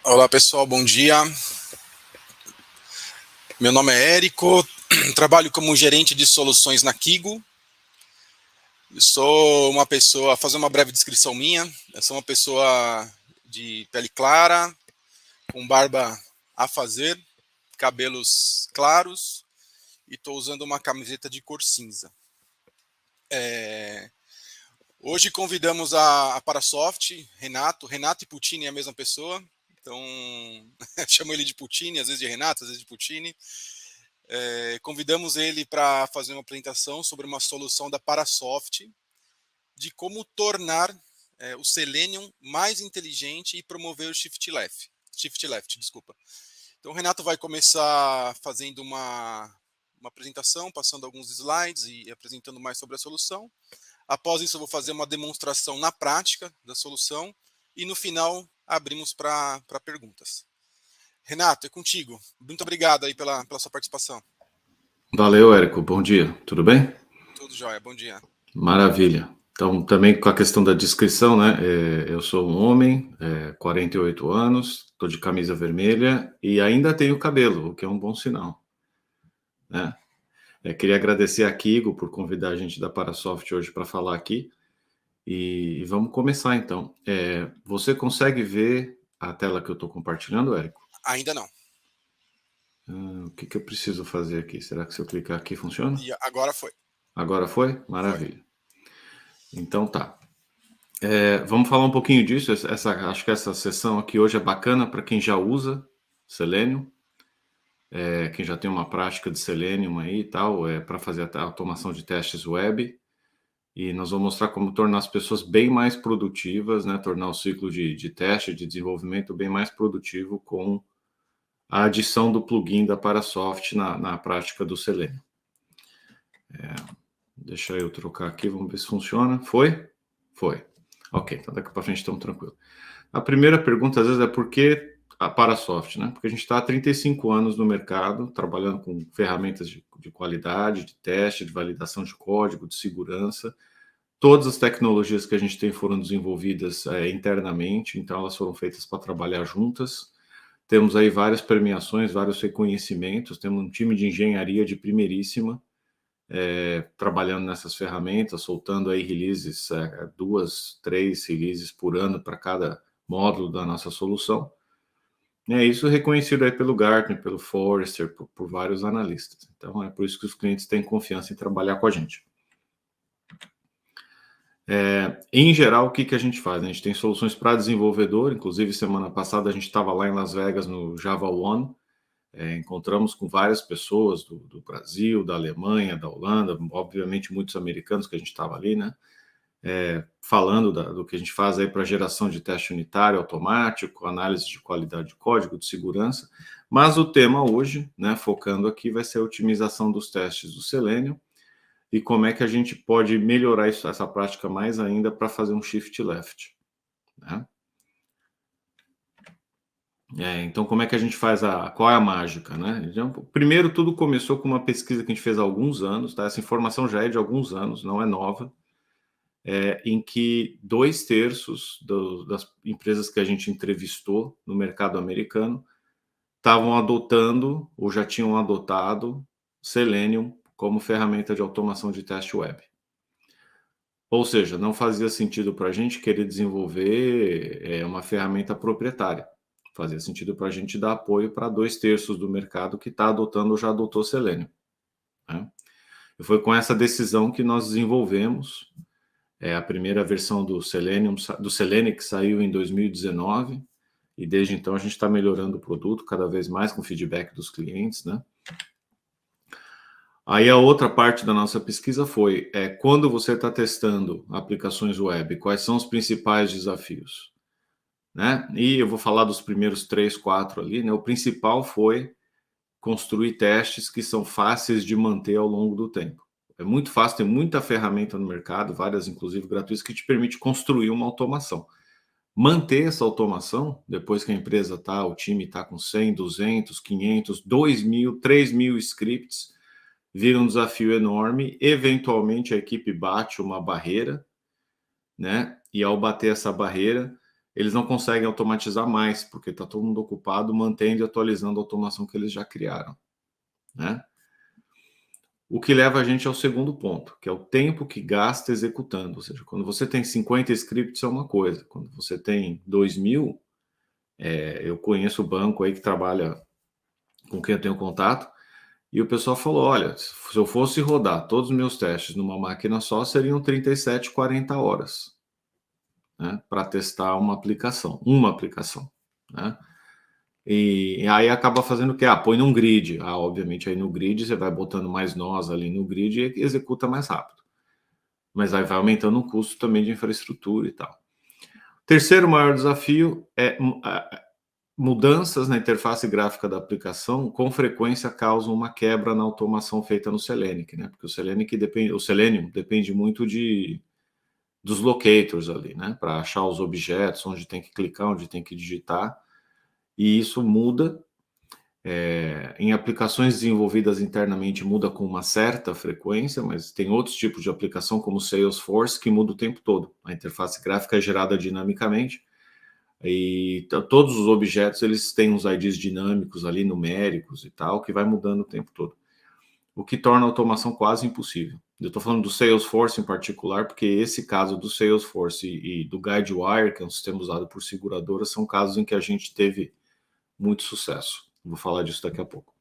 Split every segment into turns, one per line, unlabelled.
Olá pessoal, bom dia. Meu nome é Érico, trabalho como gerente de soluções na Kigo. Eu sou uma pessoa, fazer uma breve descrição minha, eu sou uma pessoa de pele clara, com barba a fazer, cabelos claros e estou usando uma camiseta de cor cinza. Hoje convidamos a Parasoft, Renato e Puccini é a mesma pessoa, então chamo ele de Puccini, às vezes de Renato, às vezes de Puccini. Convidamos ele para fazer uma apresentação sobre uma solução da Parasoft de como tornar o Selenium mais inteligente e promover o Shift Left, desculpa. Então o Renato vai começar fazendo uma apresentação, passando alguns slides e apresentando mais sobre a solução. Após isso eu vou fazer uma demonstração na prática da solução e no final abrimos para perguntas. Renato, é contigo. Muito obrigado aí pela sua participação.
Valeu, Érico. Bom dia. Tudo bem?
Tudo jóia, bom dia.
Maravilha. Então, também com a questão da descrição, né? Eu sou um homem, 48 anos, estou de camisa vermelha e ainda tenho cabelo, o que é um bom sinal, né? Queria agradecer a Kigo por convidar a gente da Parasoft hoje para falar aqui e vamos começar então. Você consegue ver a tela que eu estou compartilhando, Érico?
Ainda não.
O que eu preciso fazer aqui? Será que se eu clicar aqui funciona?
E agora foi.
Agora foi?
Foi.
Maravilha. Então tá. Vamos falar um pouquinho disso. Acho que essa sessão aqui hoje é bacana para quem já usa Selenium, quem já tem uma prática de Selenium aí e tal, para fazer a automação de testes web. E nós vamos mostrar como tornar as pessoas bem mais produtivas, né? Tornar o ciclo de teste, de desenvolvimento bem mais produtivo com a adição do plugin da Parasoft na prática do Selenium. Deixa eu trocar aqui, vamos ver se funciona. Foi? Foi. Ok, então daqui para frente estamos tranquilos. A primeira pergunta, às vezes, é por que a Parasoft, né? Porque a gente está há 35 anos no mercado, trabalhando com ferramentas de qualidade, de teste, de validação de código, de segurança. Todas as tecnologias que a gente tem foram desenvolvidas internamente, então elas foram feitas para trabalhar juntas. Temos aí várias premiações, vários reconhecimentos, temos um time de engenharia de primeiríssima, trabalhando nessas ferramentas, soltando aí releases, 2, 3 releases por ano para cada módulo da nossa solução. Isso reconhecido aí pelo Gartner, pelo Forrester, por vários analistas. Então, é por isso que os clientes têm confiança em trabalhar com a gente. Em geral, o que a gente faz? A gente tem soluções para desenvolvedor, inclusive semana passada a gente estava lá em Las Vegas no Java One, encontramos com várias pessoas do Brasil, da Alemanha, da Holanda, obviamente muitos americanos que a gente estava ali, né? Falando do que a gente faz aí para geração de teste unitário automático, análise de qualidade de código, de segurança. Mas o tema hoje, né, focando aqui, vai ser a otimização dos testes do Selenium e como é que a gente pode melhorar essa prática mais ainda para fazer um shift left, né? Então, como é que a gente faz qual é a mágica, né? Então, primeiro, tudo começou com uma pesquisa que a gente fez há alguns anos, tá? Essa informação já é de alguns anos, não é nova, em que 2/3 das empresas que a gente entrevistou no mercado americano estavam adotando ou já tinham adotado Selenium como ferramenta de automação de teste web. Ou seja, não fazia sentido para a gente querer desenvolver uma ferramenta proprietária. Fazia sentido para a gente dar apoio para 2/3 do mercado que está adotando ou já adotou Selenium, né? E foi com essa decisão que nós desenvolvemos a primeira versão do Selenium, do Selenium, que saiu em 2019, e desde então a gente está melhorando o produto cada vez mais com feedback dos clientes, né? Aí a outra parte da nossa pesquisa foi quando você está testando aplicações web, quais são os principais desafios, né? E eu vou falar dos primeiros 3, 4 ali, né? O principal foi construir testes que são fáceis de manter ao longo do tempo. É muito fácil, tem muita ferramenta no mercado, várias inclusive gratuitas, que te permite construir uma automação. Manter essa automação, depois que a empresa o time está com 100, 200, 500, 2.000, 3.000 scripts, vira um desafio enorme. Eventualmente a equipe bate uma barreira, né? E ao bater essa barreira, eles não conseguem automatizar mais, porque está todo mundo ocupado mantendo e atualizando a automação que eles já criaram, né? O que leva a gente ao segundo ponto, que é o tempo que gasta executando. Ou seja, quando você tem 50 scripts é uma coisa, quando você tem 2.000, eu conheço o banco aí que trabalha com quem eu tenho contato, e o pessoal falou, olha, se eu fosse rodar todos os meus testes numa máquina só, seriam 37, 40 horas, né, para testar uma aplicação, né? E aí acaba fazendo o quê? Põe num grid. Obviamente aí no grid você vai botando mais nós ali no grid e executa mais rápido. Mas aí vai aumentando o custo também de infraestrutura e tal. Terceiro maior desafio é mudanças na interface gráfica da aplicação com frequência causam uma quebra na automação feita no Selenium, né? Porque o Selenium depende muito dos locators ali, né? Para achar os objetos, onde tem que clicar, onde tem que digitar. E isso muda. Em aplicações desenvolvidas internamente muda com uma certa frequência, mas tem outros tipos de aplicação, como Salesforce, que muda o tempo todo. A interface gráfica é gerada dinamicamente e todos os objetos eles têm uns IDs dinâmicos ali, numéricos e tal, que vai mudando o tempo todo, o que torna a automação quase impossível. Eu estou falando do Salesforce em particular, porque esse caso do Salesforce e do Guidewire, que é um sistema usado por seguradoras, são casos em que a gente teve muito sucesso. Vou falar disso daqui a pouco.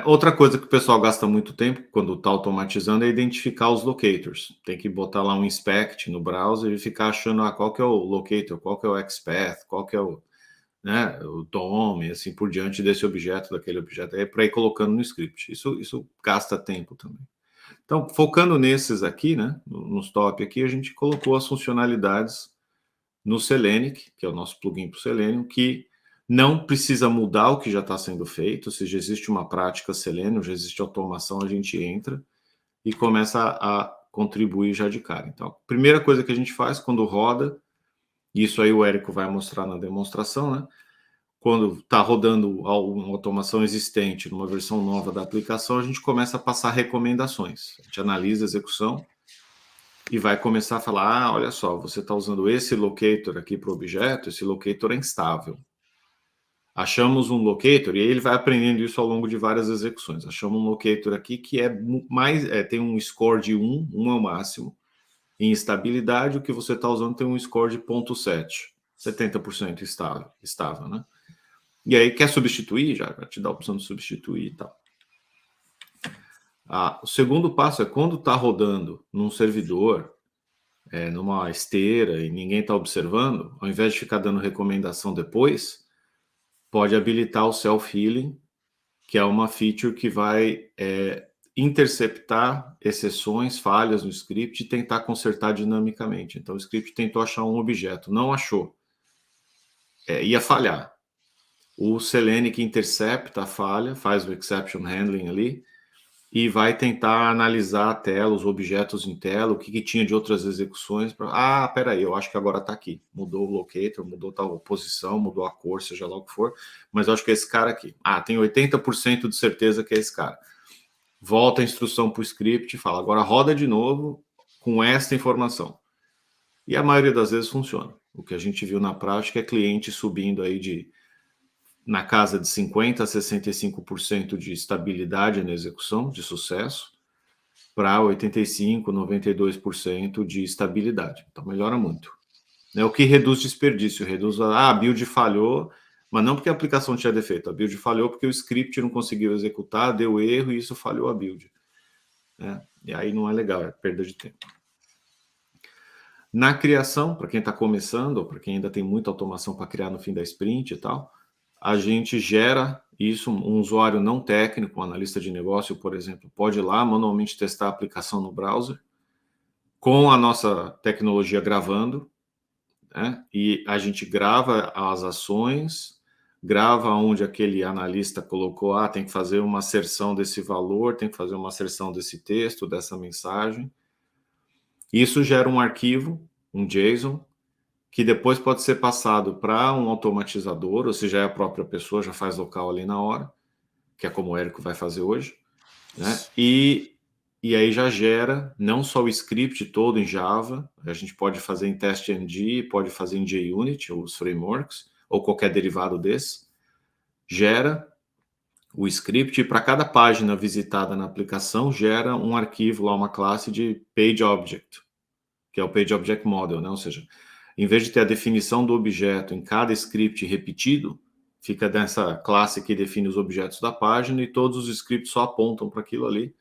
Outra coisa que o pessoal gasta muito tempo quando está automatizando é identificar os locators. Tem que botar lá um inspect no browser e ficar achando qual que é o locator, qual que é o XPath, qual que é o DOM e assim por diante desse objeto, daquele objeto, para ir colocando no script. Isso gasta tempo também. Então, focando nesses aqui, né, nos top aqui, a gente colocou as funcionalidades no Selenium, que é o nosso plugin para o Selenium, que não precisa mudar o que já está sendo feito. Se já existe uma prática Selenium, já existe automação, a gente entra e começa a contribuir já de cara. Então, a primeira coisa que a gente faz quando roda, isso aí o Érico vai mostrar na demonstração, né? Quando está rodando uma automação existente numa versão nova da aplicação, a gente começa a passar recomendações. A gente analisa a execução e vai começar a falar, olha só, você está usando esse locator aqui para o objeto, esse locator é instável. Achamos um locator, e aí ele vai aprendendo isso ao longo de várias execuções. Achamos um locator aqui que tem um score de 1, 1 é o máximo. Em estabilidade, o que você está usando tem um score de 0,7, 70% estável, né? E aí quer substituir, já te dá a opção de substituir e tal. O segundo passo é quando está rodando num servidor, numa esteira e ninguém está observando, ao invés de ficar dando recomendação depois, pode habilitar o self-healing, que é uma feature que vai interceptar exceções, falhas no script e tentar consertar dinamicamente. Então o script tentou achar um objeto, não achou. Ia falhar. O Selenium que intercepta a falha, faz o exception handling ali, e vai tentar analisar a tela, os objetos em tela, o que tinha de outras execuções. Peraí, eu acho que agora está aqui. Mudou o locator, mudou tal posição, mudou a cor, seja lá o que for, mas eu acho que é esse cara aqui. Tem 80% de certeza que é esse cara. Volta a instrução para o script e fala, agora roda de novo com esta informação. E a maioria das vezes funciona. O que a gente viu na prática é cliente subindo aí na casa de 50% a 65% de estabilidade na execução, de sucesso, para 85%, 92% de estabilidade. Então, melhora muito. O que reduz desperdício, a build falhou, mas não porque a aplicação tinha defeito, a build falhou porque o script não conseguiu executar, deu erro e isso falhou a build. E aí não é legal, é perda de tempo. Na criação, para quem está começando, ou para quem ainda tem muita automação para criar no fim da sprint e tal, a gente gera isso, um usuário não técnico, um analista de negócio, por exemplo, pode ir lá manualmente testar a aplicação no browser, com a nossa tecnologia gravando, né? E a gente grava as ações, grava onde aquele analista colocou, tem que fazer uma asserção desse valor, tem que fazer uma asserção desse texto, dessa mensagem. Isso gera um arquivo, um JSON, que depois pode ser passado para um automatizador, ou seja, a própria pessoa já faz local ali na hora, que é como o Érico vai fazer hoje, né? E e aí já gera não só o script todo em Java, a gente pode fazer em TestNG, pode fazer em JUnit, ou os frameworks, ou qualquer derivado desse, gera o script, e para cada página visitada na aplicação, gera um arquivo lá, uma classe de PageObject, que é o PageObject Model, né? Ou seja, em vez de ter a definição do objeto em cada script repetido, fica nessa classe que define os objetos da página, e todos os scripts só apontam para aquilo ali.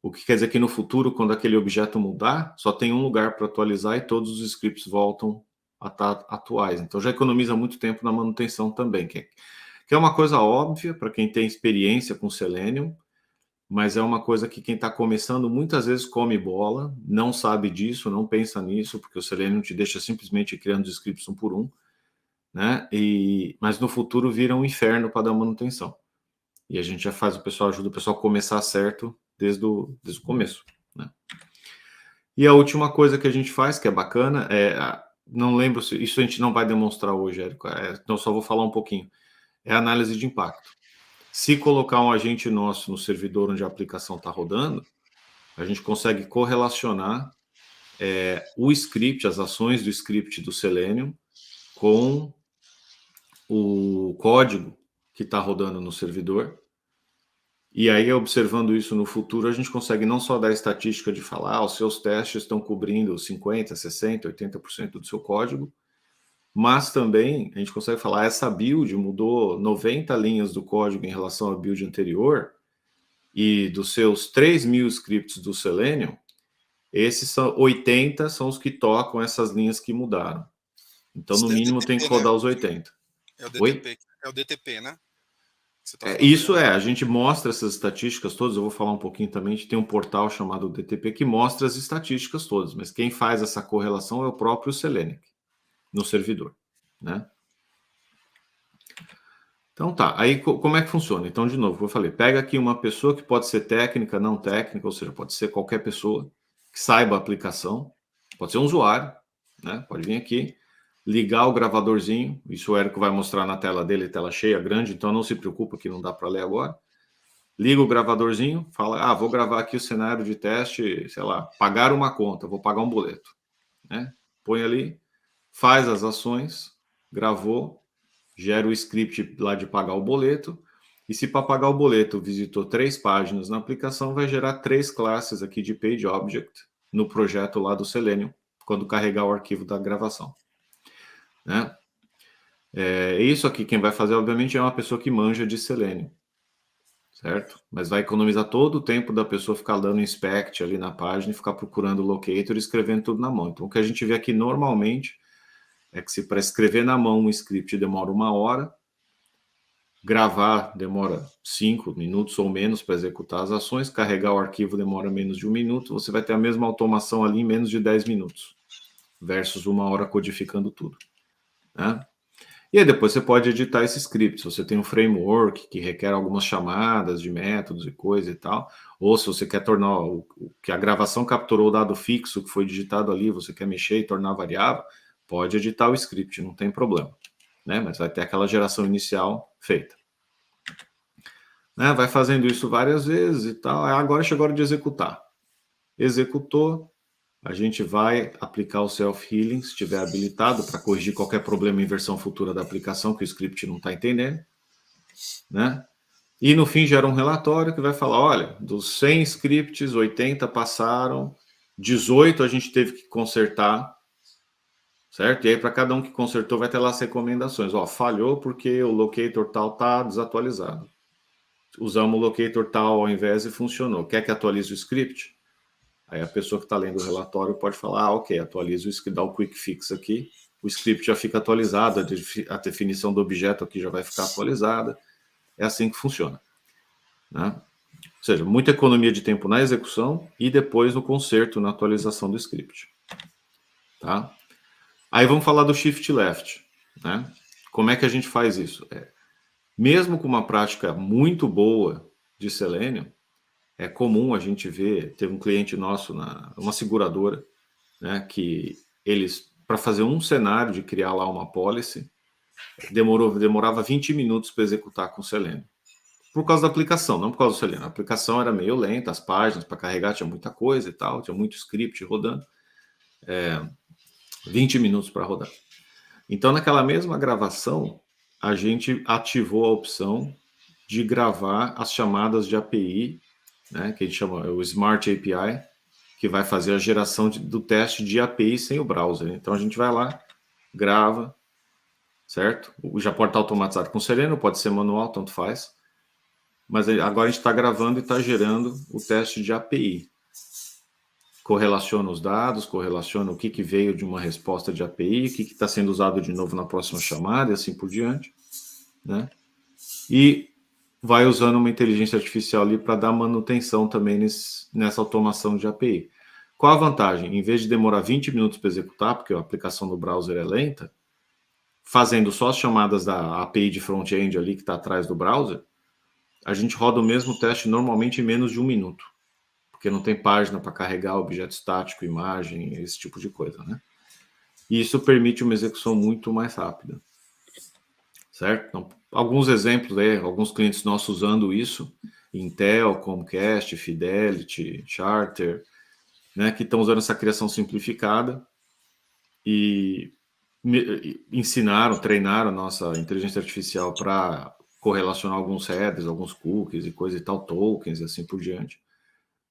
O que quer dizer que no futuro, quando aquele objeto mudar, só tem um lugar para atualizar e todos os scripts voltam a estar atuais. Então já economiza muito tempo na manutenção também, que é uma coisa óbvia para quem tem experiência com Selenium, mas é uma coisa que quem está começando muitas vezes come bola, não sabe disso, não pensa nisso, porque o Selenium te deixa simplesmente criando os scripts um por um, né? Mas no futuro vira um inferno para dar manutenção. E a gente já faz ajuda o pessoal a começar certo desde o começo, né? E a última coisa que a gente faz, que é bacana, não lembro se isso a gente não vai demonstrar hoje, Érico, então só vou falar um pouquinho, é a análise de impacto. Se colocar um agente nosso no servidor onde a aplicação está rodando, a gente consegue correlacionar o script, as ações do script do Selenium com o código que está rodando no servidor. E aí, observando isso no futuro, a gente consegue não só dar a estatística de falar, os seus testes estão cobrindo 50%, 60%, 80% do seu código, mas também a gente consegue falar, essa build mudou 90 linhas do código em relação à build anterior, e dos seus 3.000 scripts do Selenium, esses 80 são os que tocam essas linhas que mudaram. Então, no mínimo, tem que rodar os 80.
É o
Oi?
DTP, é o DTP, né?
Isso a gente mostra essas estatísticas todas, eu vou falar um pouquinho também, a gente tem um portal chamado DTP que mostra as estatísticas todas, mas quem faz essa correlação é o próprio Selenium, no servidor, né? Então tá, aí como é que funciona? Então, de novo, eu falei, pega aqui uma pessoa que pode ser técnica, não técnica, ou seja, pode ser qualquer pessoa que saiba a aplicação, pode ser um usuário, né? Pode vir aqui, ligar o gravadorzinho, isso o Érico vai mostrar na tela dele, tela cheia, grande, então não se preocupa que não dá para ler agora. Liga o gravadorzinho, fala, vou gravar aqui o cenário de teste, sei lá, pagar uma conta, vou pagar um boleto, né? Põe ali, faz as ações, gravou, gera o script lá de pagar o boleto, e se para pagar o boleto visitou 3 páginas na aplicação, vai gerar 3 classes aqui de PageObject no projeto lá do Selenium, quando carregar o arquivo da gravação, né? Isso aqui, quem vai fazer, obviamente, é uma pessoa que manja de Selenium, certo? Mas vai economizar todo o tempo da pessoa ficar dando inspect ali na página e ficar procurando o locator e escrevendo tudo na mão. Então, o que a gente vê aqui normalmente é que se para escrever na mão um script demora 1 hora, gravar demora 5 minutos ou menos para executar as ações, carregar o arquivo demora menos de 1 minuto, você vai ter a mesma automação ali em menos de 10 minutos, versus 1 hora codificando tudo, né? E aí depois você pode editar esse script, se você tem um framework que requer algumas chamadas de métodos e coisa e tal, ou se você quer tornar que a gravação capturou o dado fixo que foi digitado ali, você quer mexer e tornar variável, pode editar o script, não tem problema, né? Mas vai ter aquela geração inicial feita, né? Vai fazendo isso várias vezes e tal, agora chegou a hora de executar. Executou, a gente vai aplicar o self-healing, se estiver habilitado, para corrigir qualquer problema em versão futura da aplicação que o script não está entendendo, né? E no fim gera um relatório que vai falar, olha, dos 100 scripts, 80 passaram, 18 a gente teve que consertar, certo? E aí para cada um que consertou vai ter lá as recomendações. Falhou porque o locator tal está desatualizado. Usamos o locator tal ao invés e funcionou. Quer que atualize o script? Aí a pessoa que está lendo o relatório pode falar, ok, atualiza o script, dá o quick fix aqui, o script já fica atualizado, a definição do objeto aqui já vai ficar atualizada. É assim que funciona, né? Ou seja, muita economia de tempo na execução e depois no conserto, na atualização do script, tá? Aí vamos falar do shift left, né? Como é que a gente faz isso? Mesmo com uma prática muito boa de Selenium, é comum a gente ver, teve um cliente nosso, uma seguradora, né, que eles, para fazer um cenário de criar lá uma policy, demorava 20 minutos para executar com Selenium. por causa da aplicação, não por causa do Selenium. A aplicação era meio lenta, as páginas para carregar tinha muita coisa e tal, tinha muito script rodando. 20 minutos para rodar. Então, naquela mesma gravação, a gente ativou a opção de gravar as chamadas de API, né, que a gente chama o Smart API, que vai fazer a geração do teste de API sem o browser. Então, a gente vai lá, grava, certo? Já pode estar automatizado com Selenium, pode ser manual, tanto faz. Mas agora a gente está gravando e está gerando o teste de API. Correlaciona os dados, correlaciona o que veio de uma resposta de API, o que está sendo usado de novo na próxima chamada e assim por diante, né? E vai usando uma inteligência artificial ali para dar manutenção também nessa automação de API. Qual a vantagem? Em vez de demorar 20 minutos para executar, porque a aplicação do browser é lenta, fazendo só as chamadas da API de front-end ali que está atrás do browser, a gente roda o mesmo teste normalmente em menos de 1 minuto. Porque não tem página para carregar objeto estático, imagem, esse tipo de coisa, né? E isso permite uma execução muito mais rápida, certo? Então, alguns exemplos aí, alguns clientes nossos usando isso, Intel, Comcast, Fidelity, Charter, né, que estão usando essa criação simplificada e ensinaram, treinaram a nossa inteligência artificial para correlacionar alguns headers, alguns cookies e coisa e tal, tokens e assim por diante,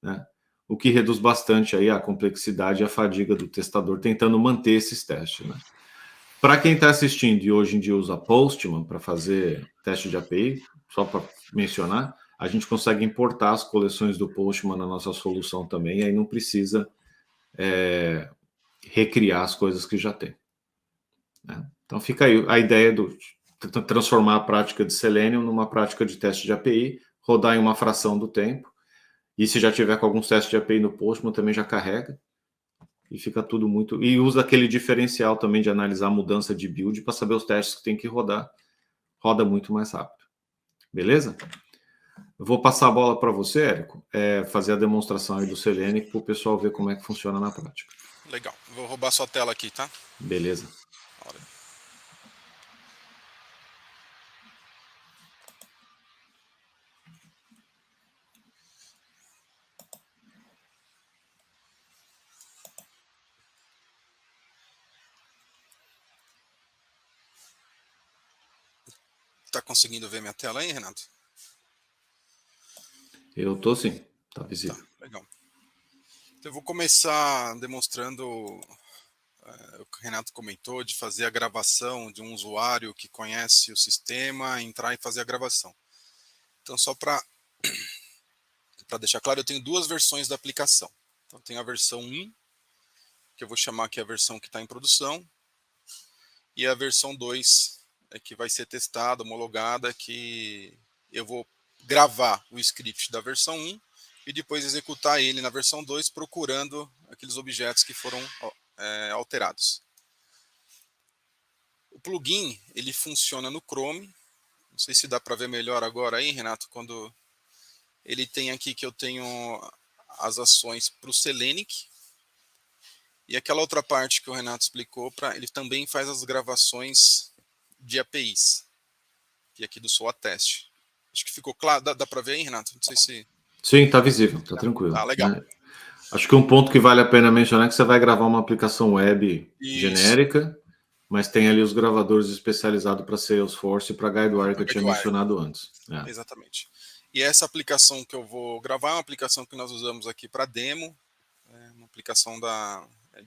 né? O que reduz bastante aí a complexidade e a fadiga do testador tentando manter esses testes, né? Para quem está assistindo e hoje em dia usa Postman para fazer teste de API, só para mencionar, a gente consegue importar as coleções do Postman na nossa solução também, e aí não precisa recriar as coisas que já tem, né? Então fica aí a ideia do transformar a prática de Selenium numa prática de teste de API, rodar em uma fração do tempo. E se já tiver com alguns testes de API no Postman, também já carrega. E fica tudo muito... E usa aquele diferencial também de analisar a mudança de build para saber os testes que tem que rodar. Roda muito mais rápido. Beleza? Eu vou passar a bola para você, Érico, fazer a demonstração aí do Selenium para o pessoal ver como é que funciona na prática.
Legal. Vou roubar sua tela aqui, tá?
Beleza.
Olha. Tá conseguindo ver minha tela aí, Renato?
Eu tô sim. Tá
Tá,
visível.
legal. Então, eu vou começar demonstrando o que o Renato comentou de fazer a gravação de um usuário que conhece o sistema, entrar e fazer a gravação. Então, só para deixar claro, eu tenho duas versões da aplicação. Então, tem a versão 1, que eu vou chamar aqui a versão que está em produção, e a versão 2, que vai ser testada, homologada, que eu vou gravar o script da versão 1 e depois executar ele na versão 2, procurando aqueles objetos que foram alterados. O plugin, ele funciona no Chrome. Não sei se dá para ver melhor agora aí, Renato, quando ele tem aqui que eu tenho as ações para o Selenic. E aquela outra parte que o Renato explicou, ele também faz as gravações de APIs. E aqui do SOA Test. Acho que ficou claro. Dá para ver aí, Renato? Não sei se...
Sim, tá visível, tá tranquilo.
Tá, legal.
Né? Acho que um ponto que vale a pena mencionar é que você vai gravar uma aplicação web genérica, mas tem ali os gravadores especializados para Salesforce e para Guidewire que eu tinha mencionado antes.
Exatamente. E essa aplicação que eu vou gravar é uma aplicação que nós usamos aqui para demo, uma aplicação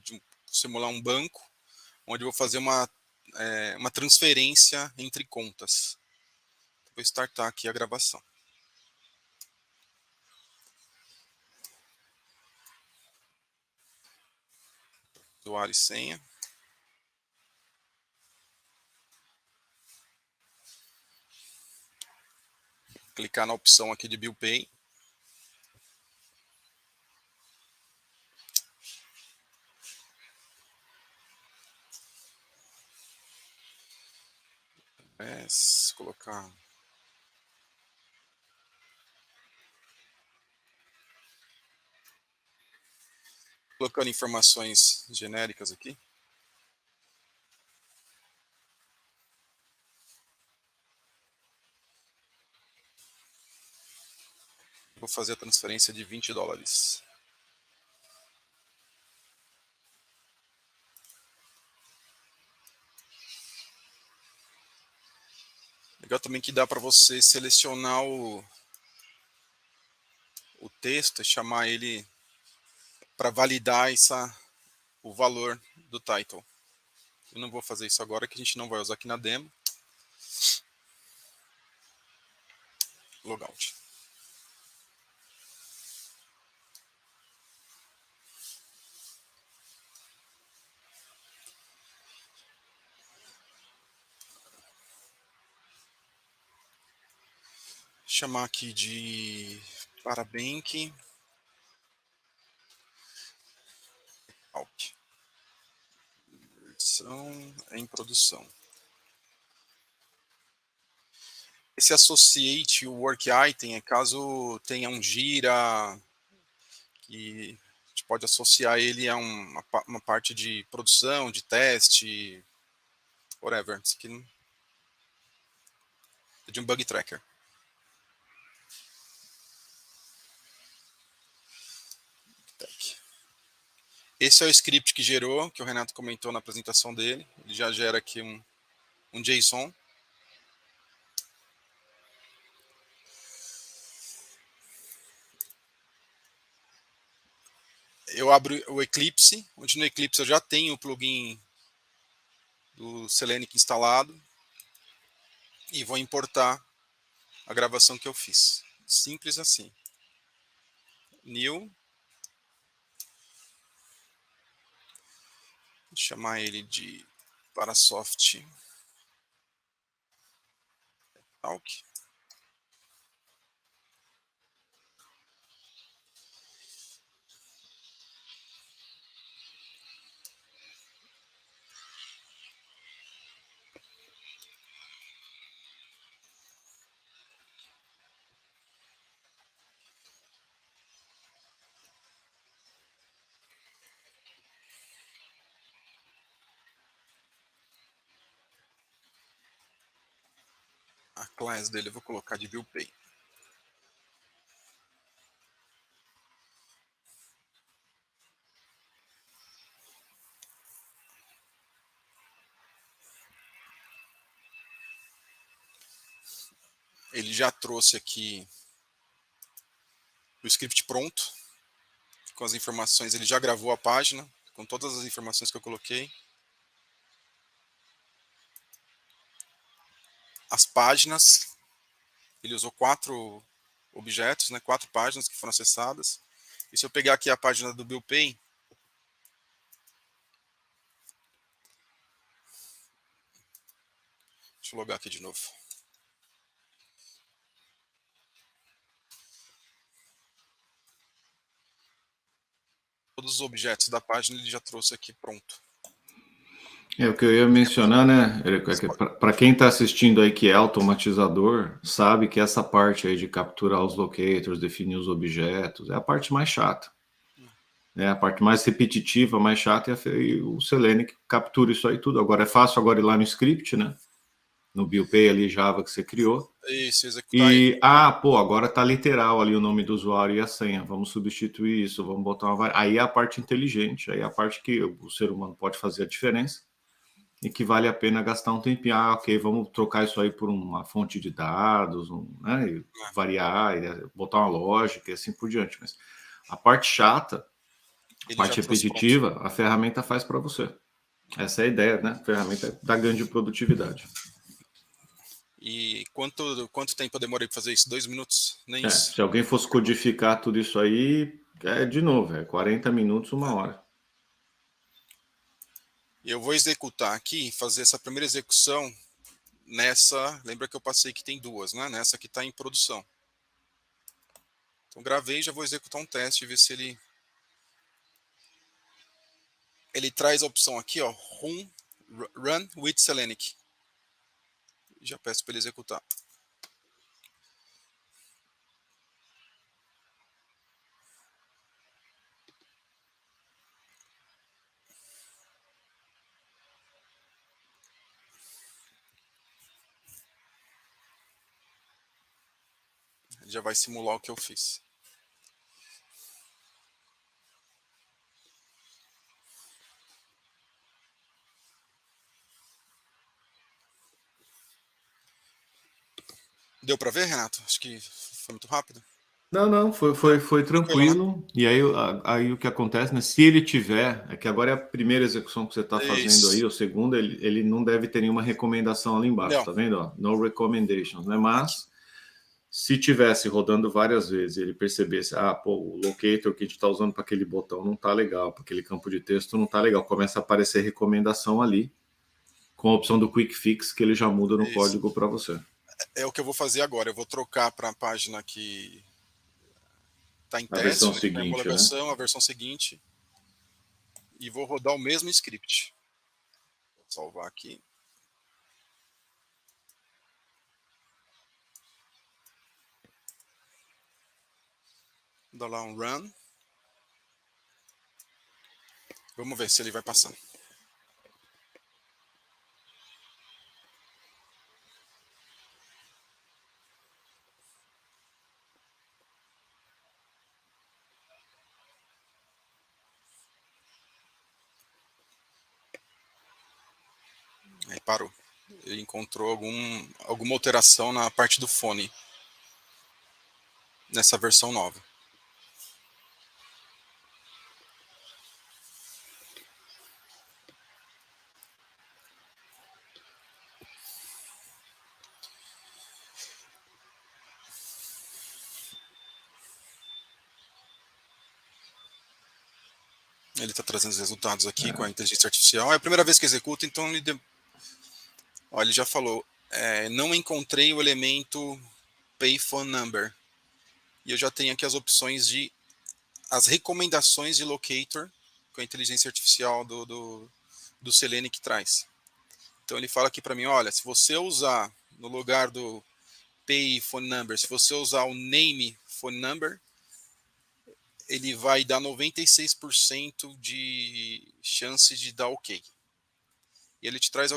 de simular um banco, onde eu vou fazer uma transferência entre contas. Vou startar aqui a gravação. Usuário e senha. Clicar na opção aqui de Bill Pay. Colocar... Colocando informações genéricas aqui. Vou fazer a transferência de $20. Legal também que dá para você selecionar o texto e chamar ele para validar o valor do title. Eu não vou fazer isso agora, que a gente não vai usar aqui na demo. Logout. Chamar aqui de Parabank. Versão em produção. Esse associate o work item é caso tenha um gira que a gente pode associar ele a uma parte de produção, de teste, whatever. Isso aqui é de um bug tracker. Esse é o script que gerou, que o Renato comentou na apresentação dele. Ele já gera aqui um JSON. Eu abro o Eclipse, onde no Eclipse eu já tenho o plugin do Selenic instalado e vou importar a gravação que eu fiz. Simples assim. New. Vou chamar ele de Parasoft Talk. A class dele eu vou colocar de BillPay. Ele já trouxe aqui o script pronto, com as informações, ele já gravou a página, com todas as informações que eu coloquei. As páginas, ele usou 4 objetos, né, 4 páginas que foram acessadas. E se eu pegar aqui a página do BillPay, deixa eu logar aqui de novo. Todos os objetos da página ele já trouxe aqui pronto.
O que eu ia mencionar, né, para quem está assistindo aí que é automatizador, sabe que essa parte aí de capturar os locators, definir os objetos, é a parte mais chata. É a parte mais repetitiva, mais chata, e o Selenic captura isso aí tudo. Agora é fácil agora ir lá no script, né? No BillPay ali, Java que você criou.
Isso, executar ele.
Agora tá literal ali o nome do usuário e a senha. Vamos substituir isso, vamos botar uma... Aí é a parte inteligente, aí é a parte que o ser humano pode fazer a diferença e que vale a pena gastar um tempinho. Ok, vamos trocar isso aí por uma fonte de dados, né, variar, botar uma lógica e assim por diante. Mas a parte chata, a parte repetitiva, a ferramenta faz para você. Essa é a ideia, né? A ferramenta dá ganho de produtividade.
E quanto tempo eu demorei para fazer isso? 2 minutos? Nem isso.
Se alguém fosse codificar tudo isso aí, de novo, 40 minutos, 1 hora.
Eu vou executar aqui, fazer essa primeira execução nessa... Lembra que eu passei que tem 2, né? Nessa que está em produção. Então gravei, já vou executar um teste e ver se ele traz a opção aqui, ó, Run with Selenic. Já peço para ele executar. Ele já vai simular o que eu fiz. Deu para ver, Renato? Acho que foi muito rápido.
Não, foi
Tranquilo, né?
tranquilo. E aí o que acontece, né? Se ele tiver, é que agora é a primeira execução que você está fazendo aí,
Isso.
ou segunda, ele não deve ter nenhuma recomendação ali embaixo,
Não,
tá vendo? Ó, no recommendations, né?
aqui.
Mas se tivesse rodando várias vezes, ele percebesse, pô, o locator que a gente está usando para aquele botão não tá legal, para aquele campo de texto não tá legal, começa a aparecer recomendação ali, com a opção do Quick Fix que ele já muda no
Isso.
código para você.
É o que eu vou fazer agora. Eu vou trocar para a página que está em
A versão
teste, né? Que está em
seguinte, né?
homologação, a versão seguinte. E vou rodar o mesmo script. Vou salvar aqui. Vou dar lá um run. Vamos ver se ele vai passar. Aí parou. Ele encontrou alguma alteração na parte do fone nessa versão nova. Ele está trazendo os resultados aqui com a inteligência artificial. É a primeira vez que executa, então ele já falou. Não encontrei o elemento payphone number. E eu já tenho aqui as opções as recomendações de locator com a inteligência artificial do Selene que traz. Então ele fala aqui para mim, olha, se você usar no lugar do pay phone number, se você usar o name phone number, ele vai dar 96% de chance de dar ok. E ele te traz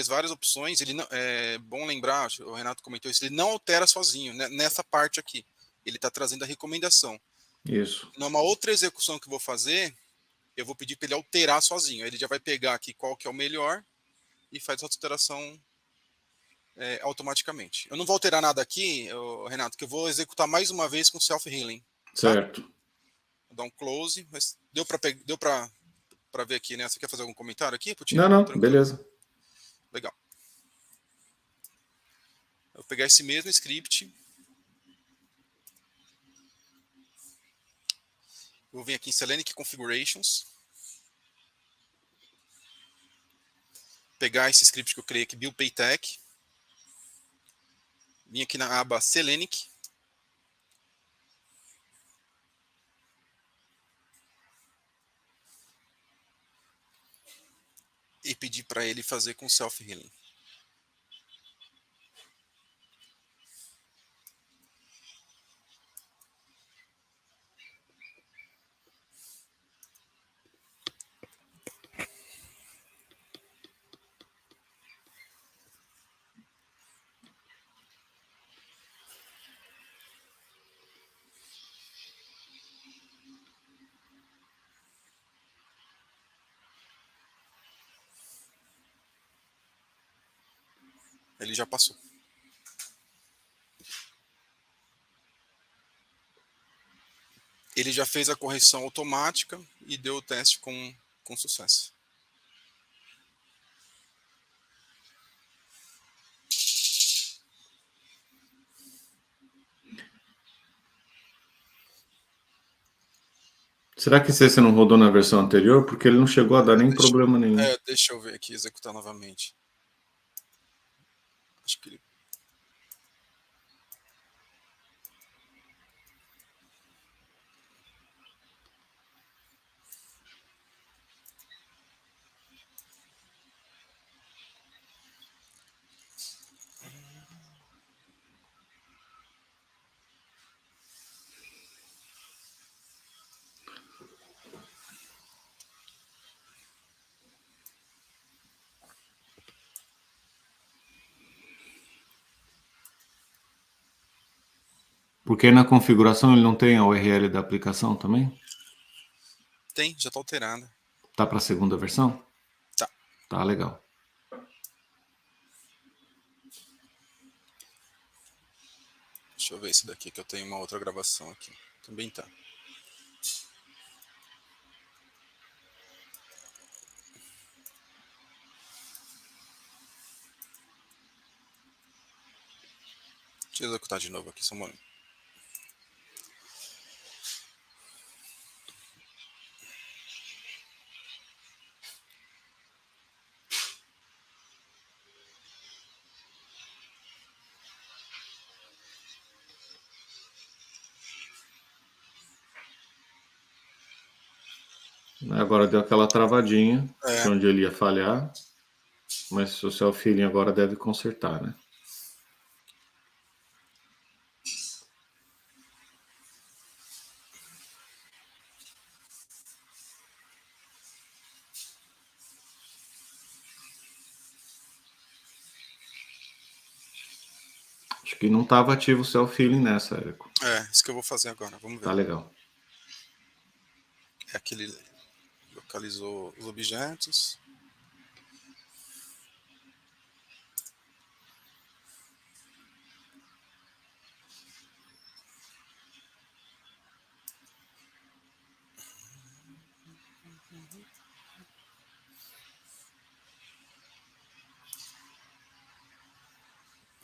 várias opções. Ele não, é bom lembrar, o Renato comentou isso, ele não altera sozinho, né, nessa parte aqui. Ele está trazendo a recomendação.
Isso.
Numa outra execução que eu vou fazer, eu vou pedir para ele alterar sozinho. Ele já vai pegar aqui qual que é o melhor e faz a alteração automaticamente. Eu não vou alterar nada aqui, Renato, que eu vou executar mais uma vez com self-healing. Tá?
Certo.
Vou dar um close. Mas deu para ver aqui, né? Você quer fazer algum comentário aqui, Putinho?
Não,
Tranquilo?
beleza.
Legal. Eu vou pegar esse mesmo script. Vou vir aqui em Selenic Configurations. Pegar esse script que eu criei aqui, Build Paytech. Vim aqui na aba Selenic. E pedir para ele fazer com self-healing. Ele já passou. Ele já fez a correção automática e deu o teste com sucesso.
Será que esse não rodou na versão anterior? Porque ele não chegou a dar nem problema nenhum.
Deixa eu ver aqui, executar novamente. Acho que ele...
Porque na configuração ele não tem a URL da aplicação também?
Tem, já está alterada.
Tá para a segunda versão?
Tá.
Tá legal.
Deixa eu ver esse daqui, que eu tenho uma outra gravação aqui. Também tá. Deixa eu executar de novo aqui, só um momento.
Agora deu aquela travadinha
É.
de onde ele ia falhar, mas o self-healing agora deve consertar, né? Acho que não estava ativo o self-healing nessa, Érico.
É, isso que eu vou fazer agora, vamos ver.
Tá legal.
É aquele localizou os objetos.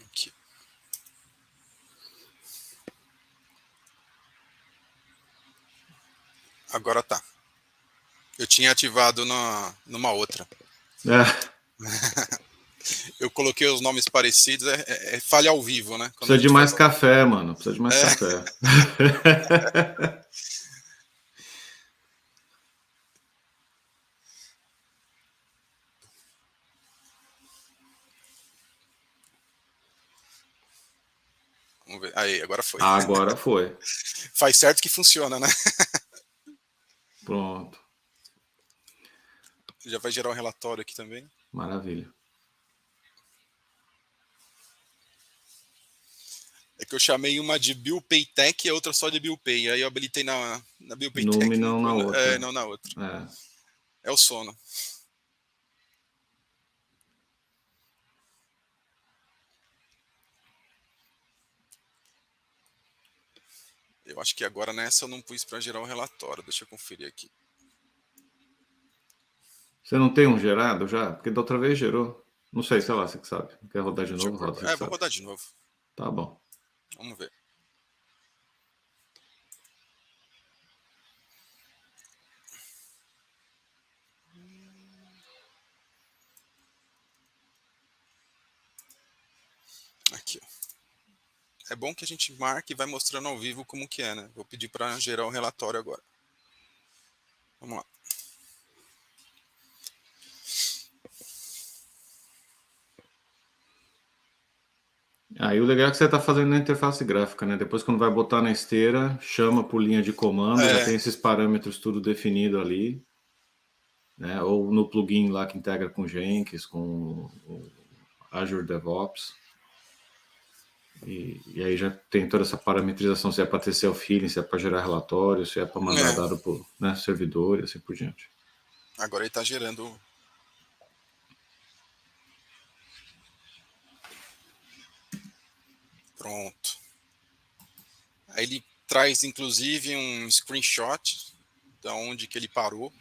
Aqui. Agora tá. Eu tinha ativado numa outra. Eu coloquei os nomes parecidos, é falha ao vivo, né? Quando
Precisa
a
de
gente
mais
faz
café, mano. Precisa de mais café.
Vamos ver. Aí, agora foi.
Agora foi.
Faz certo que funciona, né?
Pronto.
Já vai gerar um relatório aqui também.
Maravilha.
É que eu chamei uma de Bill Pay Tech e a outra só de Bill Pay. Aí eu habilitei na Bill Pay
Numa
Tech.
e não na outra.
Não na outra.
É.
É o sono. Eu acho que agora nessa eu não pus para gerar um relatório. Deixa eu conferir aqui.
Você não tem um gerado já? Porque da outra vez gerou. Não sei, sei lá, você que sabe. Quer rodar de novo? Roda, você que
Vou
sabe.
rodar de novo.
Tá bom.
Vamos ver. Aqui, ó. É bom que a gente marque e vai mostrando ao vivo como que é, né? Vou pedir para gerar um relatório agora. Vamos lá.
Aí o legal é que você está fazendo na interface gráfica, né? Depois quando vai botar na esteira, chama por linha de comando, já tem esses parâmetros tudo definido ali. Né? Ou no plugin lá que integra com Jenkins, com o Azure DevOps. E aí já tem toda essa parametrização, se é para ter self-healing, se é para gerar relatório, se é para mandar dado para o servidor e assim por diante.
Agora ele está gerando. Pronto. Aí ele traz inclusive um screenshot da onde que ele parou.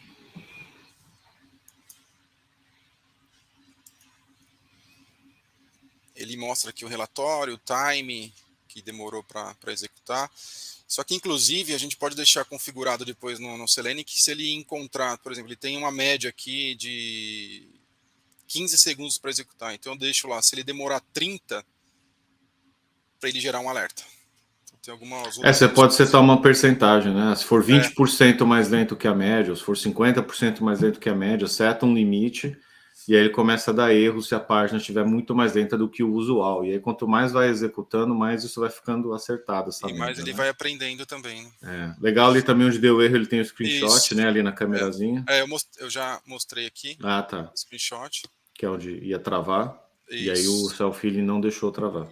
Ele mostra aqui o relatório, o time que demorou para executar. Só que, inclusive, a gente pode deixar configurado depois no Selenium que se ele encontrar, por exemplo, ele tem uma média aqui de 15 segundos para executar. Então eu deixo lá, se ele demorar 30, para ele gerar um alerta. Então, tem algumas outras
Você pode
opções.
setar uma percentagem, né? Se for 20% mais lento que a média, ou se for 50% mais lento que a média, seta um limite e aí ele começa a dar erro se a página estiver muito mais lenta do que o usual. E aí quanto mais vai executando, mais isso vai ficando acertado, essa média.
Mais ele vai aprendendo também. Né?
Legal ali também onde deu erro, ele tem o screenshot,
Isso.
né? Ali na câmerazinha.
Eu já mostrei aqui.
Tá.
O screenshot.
Que é onde ia travar. Isso. E aí o self-healing não deixou travar.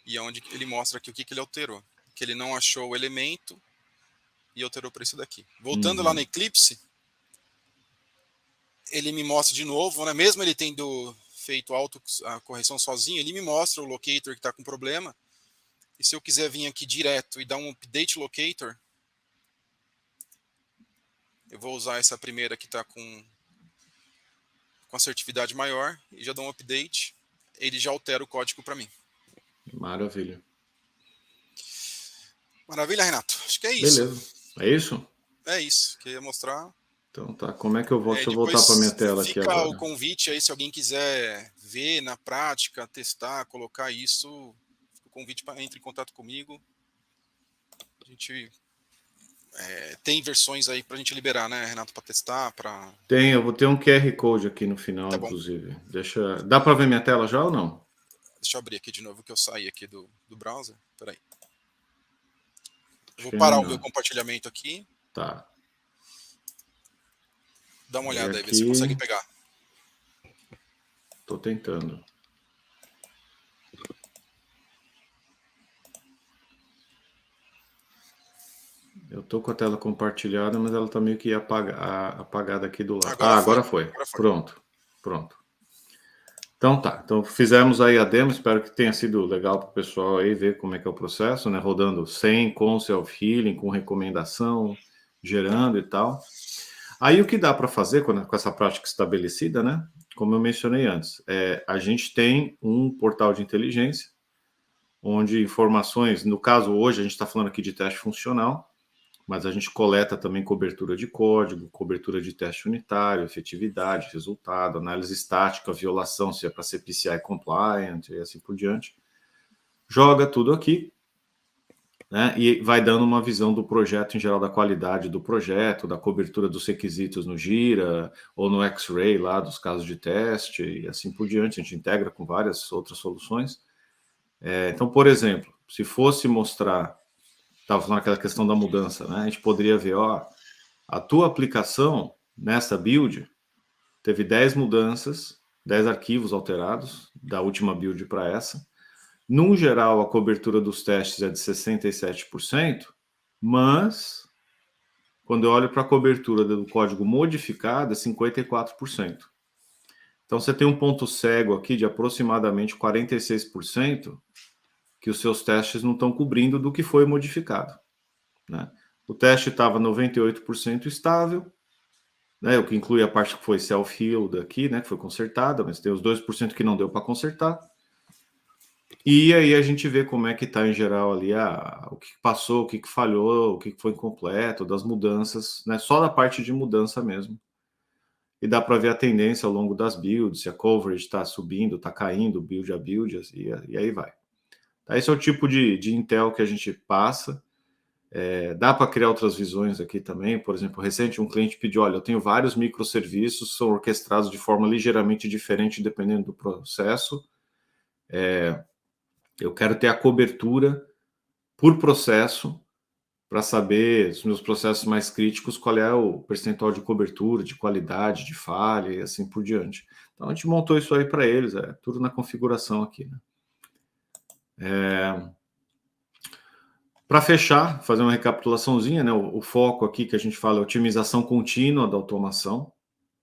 E é onde ele mostra aqui o que ele alterou. Que ele não achou o elemento e alterou para isso daqui. Voltando lá no Eclipse, ele me mostra de novo, né? Mesmo ele tendo feito a correção sozinho, ele me mostra o locator que está com problema. E se eu quiser vir aqui direto e dar um update locator, eu vou usar essa primeira que está com assertividade maior e já dou um update, ele já altera o código para mim.
Maravilha.
Maravilha, Renato? Acho que é isso.
Beleza. É isso?
É isso. Queria mostrar.
Então tá. Como é que eu volto? Deixa eu voltar para minha
Depois
tela aqui
fica
agora.
o convite aí, se alguém quiser ver na prática, testar, colocar isso, o convite para entre em contato comigo. A gente tem versões aí para a gente liberar, né, Renato, para testar, para...
Tem, eu vou ter um QR Code aqui no final,
Tá bom.
inclusive. Dá para ver minha tela já ou não?
Deixa eu abrir aqui de novo que eu saí aqui do browser. Peraí. Vou
É
parar o
melhor.
meu compartilhamento aqui.
Tá.
Dá uma olhada aí,
aqui...
vê se você consegue pegar.
Tô tentando. Eu tô com a tela compartilhada, mas ela tá meio que apagada aqui do lado. Agora foi. Pronto. Então tá. Então fizemos aí a demo, espero que tenha sido legal para o pessoal aí ver como é que é o processo, né? Rodando sem, com self-healing, com recomendação, gerando e tal. Aí o que dá para fazer com essa prática estabelecida, né? Como eu mencionei antes, a gente tem um portal de inteligência, onde informações, no caso hoje a gente está falando aqui de teste funcional, mas a gente coleta também cobertura de código, cobertura de teste unitário, efetividade, resultado, análise estática, violação, se é para ser PCI compliant e assim por diante. Joga tudo aqui, né, e vai dando uma visão do projeto em geral, da qualidade do projeto, da cobertura dos requisitos no Gira ou no X-Ray lá dos casos de teste e assim por diante. A gente integra com várias outras soluções. Então, por exemplo, se fosse mostrar, estava falando aquela questão da mudança, né? A gente poderia ver, a tua aplicação nessa build teve 10 mudanças, 10 arquivos alterados da última build para essa. No geral, a cobertura dos testes é de 67%, mas quando eu olho para a cobertura do código modificado, é 54%. Então, você tem um ponto cego aqui de aproximadamente 46%, que os seus testes não estão cobrindo do que foi modificado, né? O teste estava 98% estável, né, o que inclui a parte que foi self-healed aqui, né, que foi consertada, mas tem os 2% que não deu para consertar. E aí a gente vê como é que está em geral ali o que passou, o que falhou, o que foi incompleto, das mudanças, né, só da parte de mudança mesmo. E dá para ver a tendência ao longo das builds, se a coverage está subindo, está caindo, build a build, e aí vai. Esse é o tipo de intel que a gente passa. Dá para criar outras visões aqui também. Por exemplo, recente um cliente pediu, olha, eu tenho vários microserviços, são orquestrados de forma ligeiramente diferente dependendo do processo. Eu quero ter a cobertura por processo para saber, os meus processos mais críticos, qual é o percentual de cobertura, de qualidade, de falha e assim por diante. Então a gente montou isso aí para eles, tudo na configuração aqui, né? Para fechar, fazer uma recapitulaçãozinha, né? O foco aqui que a gente fala é otimização contínua da automação,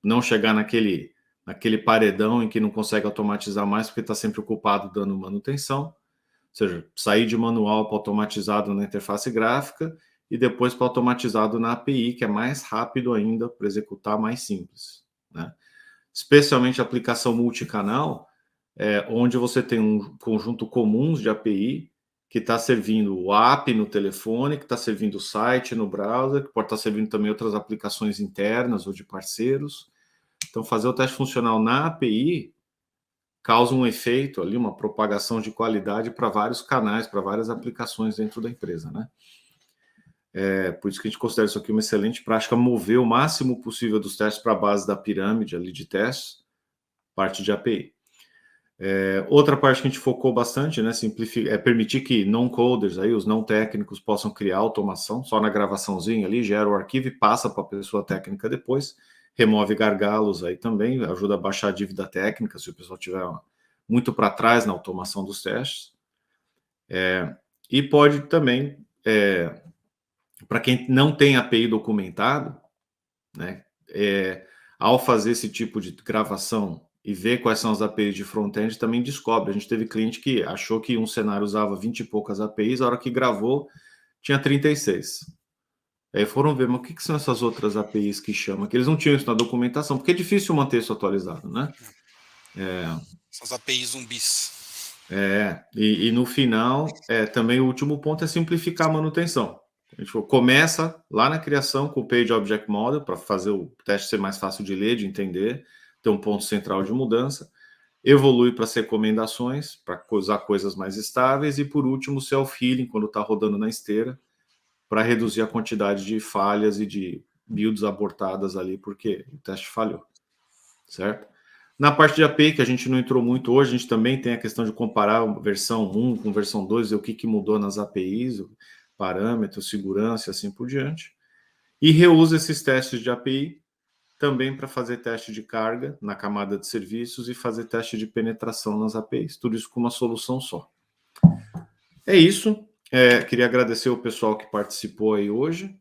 não chegar naquele paredão em que não consegue automatizar mais porque está sempre ocupado dando manutenção, ou seja, sair de manual para automatizado na interface gráfica e depois para automatizado na API, que é mais rápido ainda para executar, mais simples, né? Especialmente a aplicação multicanal, onde você tem um conjunto comuns de API que está servindo o app no telefone, que está servindo o site no browser, que pode estar servindo também outras aplicações internas ou de parceiros. Então, fazer o teste funcional na API causa um efeito ali, uma propagação de qualidade para vários canais, para várias aplicações dentro da empresa, né? Por isso que a gente considera isso aqui uma excelente prática, mover o máximo possível dos testes para a base da pirâmide ali de testes, parte de API. Outra parte que a gente focou bastante, né, permitir que não-coders, aí, os não técnicos, possam criar automação, só na gravaçãozinha ali, gera o arquivo e passa para a pessoa técnica depois, remove gargalos aí também, ajuda a baixar a dívida técnica, se o pessoal tiver muito para trás na automação dos testes. E pode também, para quem não tem API documentado, né, ao fazer esse tipo de gravação e vê quais são as APIs de front-end, também descobre. A gente teve cliente que achou que um cenário usava 20 e poucas APIs, a hora que gravou tinha 36. Aí foram ver, mas o que são essas outras APIs que chamam? Que eles não tinham isso na documentação, porque é difícil manter isso atualizado, né?
São as APIs zumbis.
E no final, também o último ponto é simplificar a manutenção. A gente começa lá na criação com o Page Object Model, para fazer o teste ser mais fácil de ler, de entender, ter um ponto central de mudança, evolui para as recomendações, para usar coisas mais estáveis, e por último, o self-healing, quando está rodando na esteira, para reduzir a quantidade de falhas e de builds abortadas ali, porque o teste falhou, certo? Na parte de API, que a gente não entrou muito hoje, a gente também tem a questão de comparar versão 1 com versão 2, e o que mudou nas APIs, parâmetros, segurança e assim por diante. E reusa esses testes de API também para fazer teste de carga na camada de serviços e fazer teste de penetração nas APIs. Tudo isso com uma solução só. É isso. Queria agradecer o pessoal que participou aí hoje.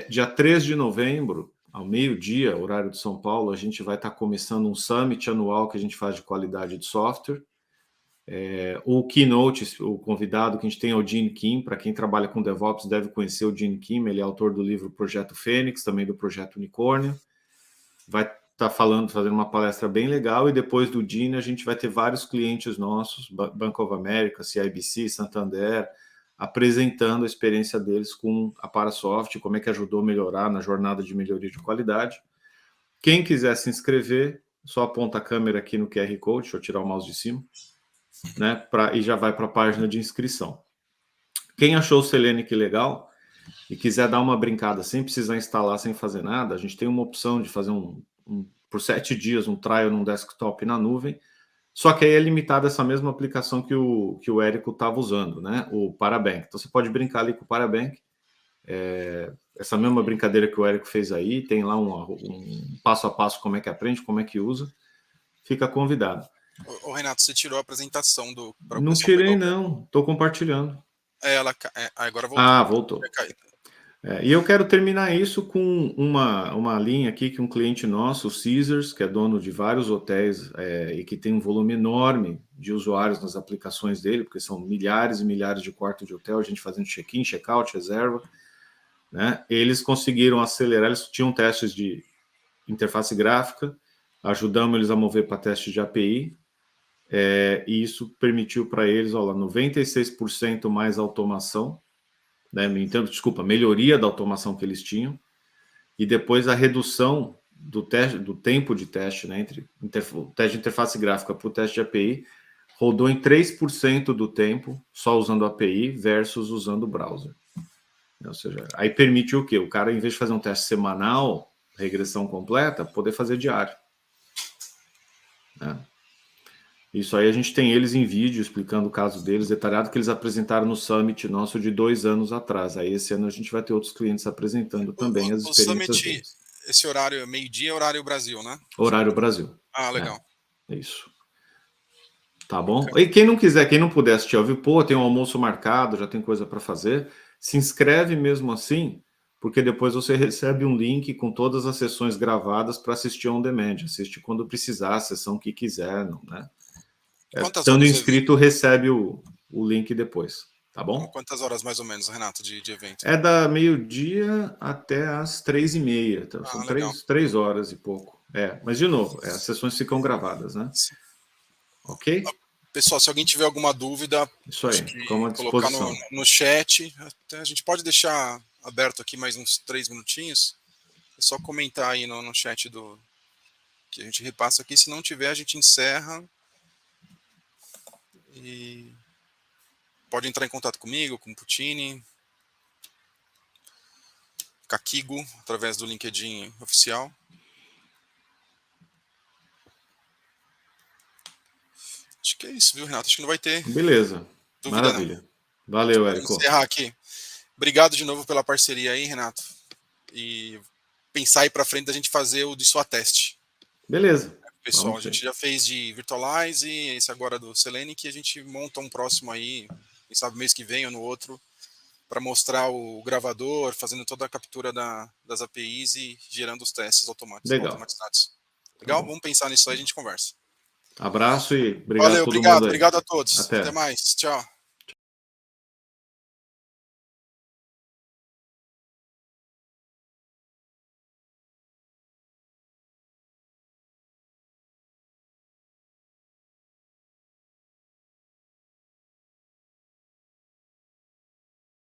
Dia 3 de novembro, ao meio-dia, horário de São Paulo, a gente vai estar começando um summit anual que a gente faz de qualidade de software. O keynote, o convidado que a gente tem é o Gene Kim. Para quem trabalha com DevOps deve conhecer o Gene Kim, ele é autor do livro Projeto Fênix, também do Projeto Unicórnio. Vai estar fazendo uma palestra bem legal, e depois do Gene a gente vai ter vários clientes nossos, Bank of America, CIBC, Santander, apresentando a experiência deles com a Parasoft, como é que ajudou a melhorar na jornada de melhoria de qualidade. Quem quiser se inscrever, só aponta a câmera aqui no QR Code, deixa eu tirar o mouse de cima, né, e já vai para a página de inscrição. Quem achou o Selenic legal e quiser dar uma brincada sem precisar instalar, sem fazer nada, a gente tem uma opção de fazer por 7 dias um trial num desktop na nuvem, só que aí é limitado essa mesma aplicação que o Érico estava usando, né? O Parabank. Então você pode brincar ali com o Parabank. Essa mesma brincadeira que o Érico fez aí, tem lá um passo a passo como é que aprende, como é que usa. Fica convidado.
Ô, Renato, você tirou a apresentação para o
Não
pessoal pegar
tirei,
o.
não. Estou compartilhando.
Agora voltou.
Ah, voltou. E eu quero terminar isso com uma linha aqui que um cliente nosso, o Caesars, que é dono de vários hotéis e que tem um volume enorme de usuários nas aplicações dele, porque são milhares e milhares de quartos de hotel, a gente fazendo check-in, check-out, reserva, né? Eles conseguiram acelerar, eles tinham testes de interface gráfica, ajudamos eles a mover para teste de API, e isso permitiu para eles, olha, 96% mais automação, né? Então, desculpa, melhoria da automação que eles tinham, e depois a redução do tempo de teste, né, entre o teste de interface gráfica para o teste de API, rodou em 3% do tempo só usando a API versus usando o browser. Ou seja, aí permite o quê? O cara, em vez de fazer um teste semanal, regressão completa, poder fazer diário, né? Isso aí a gente tem eles em vídeo explicando o caso deles, detalhado, que eles apresentaram no Summit nosso de 2 anos atrás. Aí esse ano a gente vai ter outros clientes apresentando também as
O
experiências
Summit,
deles.
esse horário, meio-dia, é horário Brasil, né?
Horário Brasil.
Legal.
Isso. Tá bom? E quem não quiser, quem não puder assistir ao vivo, tem um almoço marcado, já tem coisa para fazer, se inscreve mesmo assim, porque depois você recebe um link com todas as sessões gravadas para assistir on demand. Assiste quando precisar, a sessão que quiser, né? Estando inscrito, recebe o link depois, tá bom?
Quantas horas mais ou menos, Renato, de evento?
É da meio-dia até as 3h30. Então, são 3 horas e pouco. Mas de novo, as sessões ficam gravadas, né?
Sim.
Ok?
Pessoal, se alguém tiver alguma dúvida,
isso aí, ficamos à disposição.
Colocar no chat. A gente pode deixar aberto aqui mais uns 3 minutinhos. É só comentar aí no chat que a gente repassa aqui. Se não tiver, a gente encerra. E pode entrar em contato comigo, com o Puccini, Kakigo, através do LinkedIn oficial. Acho que é isso, viu, Renato? Acho que não vai ter.
Beleza.
Dúvida,
maravilha. Não. Valeu, Érico.
Vamos encerrar aqui. Obrigado de novo pela parceria aí, Renato. E pensar aí para frente da gente fazer o de sua teste.
Beleza.
Pessoal, a gente já fez de Virtualize e esse agora do Selenic, que a gente monta um próximo aí, quem sabe mês que vem ou no outro, para mostrar o gravador, fazendo toda a captura das APIs e gerando os testes automatizados. Legal? Vamos pensar nisso aí, a gente conversa.
Abraço e obrigado a
Valeu,
todo mundo aí.
obrigado a todos.
Até.
Até mais. Tchau.